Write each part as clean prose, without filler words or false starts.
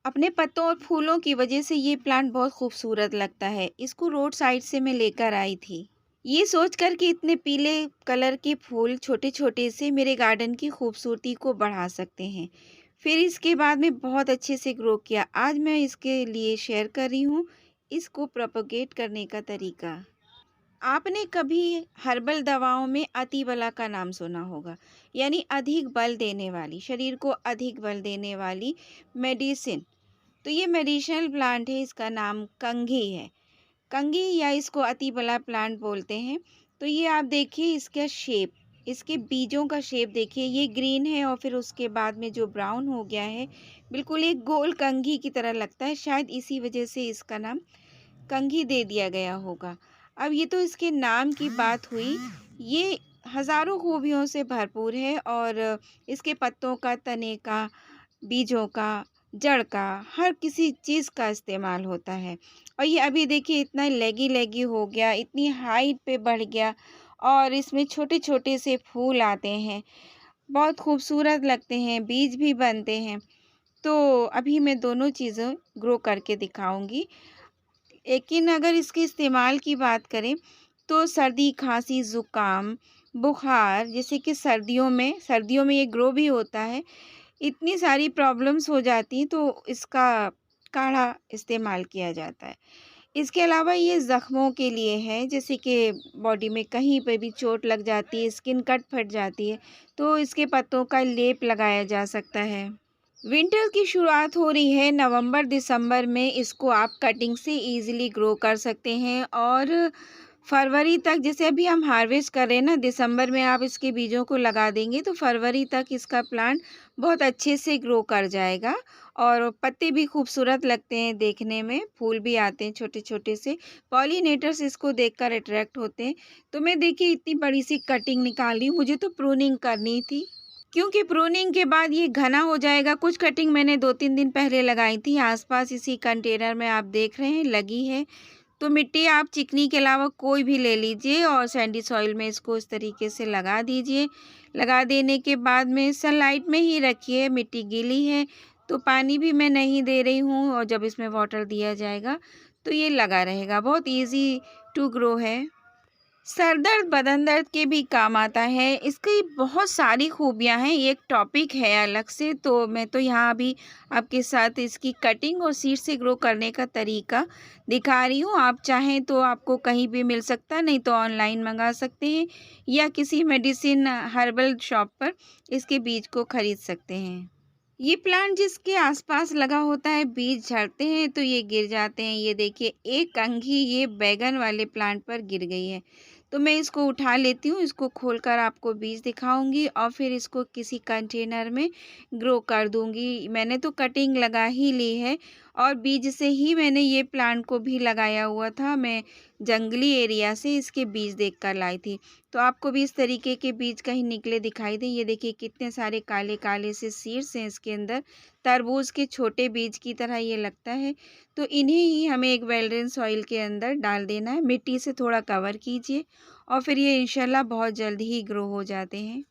अपने पत्तों और फूलों की वजह से ये प्लांट बहुत खूबसूरत लगता है। इसको रोड साइड से मैं लेकर आई थी। ये सोच कर कि इतने पीले कलर के फूल छोटे-छोटे से मेरे गार्डन की खूबसूरती को बढ़ा सकते हैं। फिर इसके बाद में बहुत अच्छे से ग्रो किया। आज मैं इसके लिए शेयर कर रही हूँ इसको प्रोपेगेट करने का तरीका। आपने कभी हर्बल दवाओं में अतिबला का नाम सुना होगा, यानी अधिक बल देने वाली, शरीर को अधिक बल देने वाली मेडिसिन। तो ये मेडिसिनल प्लांट है, इसका नाम कंघी है। कंघी या इसको अतिबला प्लांट बोलते हैं। तो ये आप देखिए इसका शेप, इसके बीजों का शेप देखिए, ये ग्रीन है और फिर उसके बाद में जो ब्राउन हो गया है, बिल्कुल एक गोल कंघी की तरह लगता है। शायद इसी वजह से इसका नाम कंघी दे दिया गया होगा। अब ये तो इसके नाम की बात हुई। ये हज़ारों खूबियों से भरपूर है और इसके पत्तों का, तने का, बीजों का, जड़ का, हर किसी चीज़ का इस्तेमाल होता है। और ये अभी देखिए इतना लेगी-लेगी हो गया, इतनी हाइट पे बढ़ गया और इसमें छोटे-छोटे से फूल आते हैं। बहुत खूबसूरत लगते हैं, बीज भी बनते हैं। तो अभी मैं दोनों चीज़ें ग्रो करके दिखाऊँगी। लेकिन अगर इसके इस्तेमाल की बात करें तो सर्दी, खाँसी, ज़ुकाम, बुखार, जैसे कि सर्दियों में ये ग्रो भी होता है। इतनी सारी प्रॉब्लम्स हो जाती हैं तो इसका काढ़ा इस्तेमाल किया जाता है। इसके अलावा ये ज़ख्मों के लिए है, जैसे कि बॉडी में कहीं पे भी चोट लग जाती है, स्किन कट फट जाती है, तो इसके पत्तों का लेप लगाया जा सकता है। विंटर की शुरुआत हो रही है नवंबर-दिसंबर में, इसको आप कटिंग से ईज़िली ग्रो कर सकते हैं और फरवरी तक, जैसे अभी हम हार्वेस्ट कर रहे हैं ना, दिसंबर में आप इसके बीजों को लगा देंगे तो फरवरी तक इसका प्लांट बहुत अच्छे से ग्रो कर जाएगा और पत्ते भी खूबसूरत लगते हैं देखने में, फूल भी आते हैं छोटे-छोटे से। पॉलिनेटर्स इसको देखकर अट्रैक्ट होते हैं। तो मैं देखिए इतनी बड़ी-सी कटिंग निकाली हूँ, मुझे तो प्रूनिंग करनी थी। क्योंकि प्रूनिंग के बाद ये घना हो जाएगा। कुछ कटिंग मैंने 2-3 दिन पहले लगाई थी, आस-पास इसी कंटेनर में आप देख रहे हैं लगी है। तो मिट्टी आप चिकनी के अलावा कोई भी ले लीजिए और सैंडी सॉइल में इसको इस तरीके से लगा दीजिए। लगा देने के बाद में सनलाइट में ही रखिए, मिट्टी गीली है तो पानी भी मैं नहीं दे रही हूँ और जब इसमें वाटर दिया जाएगा तो ये लगा रहेगा। बहुत ईज़ी टू ग्रो है। सर दर्द, बदन दर्द के भी काम आता है। इसकी बहुत सारी खूबियाँ हैं, ये एक टॉपिक है अलग से, तो मैं तो यहाँ अभी आपके साथ इसकी कटिंग और सीड से ग्रो करने का तरीका दिखा रही हूँ। आप चाहें तो आपको कहीं भी मिल सकता है, नहीं तो ऑनलाइन मंगा सकते हैं या किसी मेडिसिन हर्बल शॉप पर इसके बीज को खरीद सकते हैं। ये प्लांट जिसके आसपास लगा होता है, बीज झड़ते हैं तो ये गिर जाते हैं। ये देखिए एक कंघी ये बैंगन वाले प्लांट पर गिर गई है। तो मैं इसको उठा लेती हूँ, इसको खोलकर आपको बीज दिखाऊंगी और फिर इसको किसी कंटेनर में ग्रो कर दूंगी। मैंने तो कटिंग लगा ही ली है और बीज से ही मैंने ये प्लांट को भी लगाया हुआ था। मैं जंगली एरिया से इसके बीज देख कर लाई थी। तो आपको भी इस तरीके के बीज कहीं निकले दिखाई दें। ये देखिए कितने सारे काले-काले से सीड्स हैं इसके अंदर। तरबूज के छोटे बीज की तरह ये लगता है। तो इन्हें ही हमें एक वेल ड्रेन सॉइल के अंदर डाल देना है। मिट्टी से थोड़ा कवर कीजिए और फिर ये इंशाल्लाह बहुत जल्द ही ग्रो हो जाते हैं।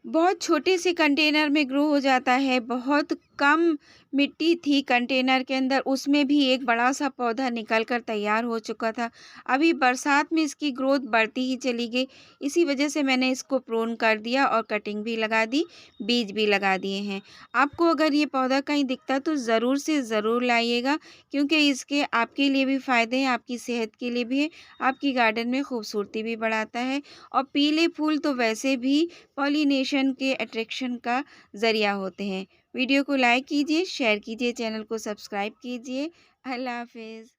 बहुत छोटे से कंटेनर में ग्रो हो जाता है। बहुत कम मिट्टी थी कंटेनर के अंदर, उसमें भी एक बड़ा-सा पौधा निकल कर तैयार हो चुका था। अभी बरसात में इसकी ग्रोथ बढ़ती ही चली गई। इसी वजह से मैंने इसको प्रून कर दिया और कटिंग भी लगा दी, बीज भी लगा दिए हैं। आपको अगर ये पौधा कहीं दिखता तो ज़रूर से ज़रूर लाइएगा, क्योंकि इसके आपके लिए भी फ़ायदे हैं, आपकी सेहत के लिए भी है, आपकी गार्डन में खूबसूरती भी बढ़ाता है और पीले फूल तो वैसे भी पॉलिनेशन के अट्रैक्शन का ज़रिया होते हैं। वीडियो को लाइक कीजिए, शेयर कीजिए, चैनल को सब्सक्राइब कीजिए। अल्लाह हाफ़िज़।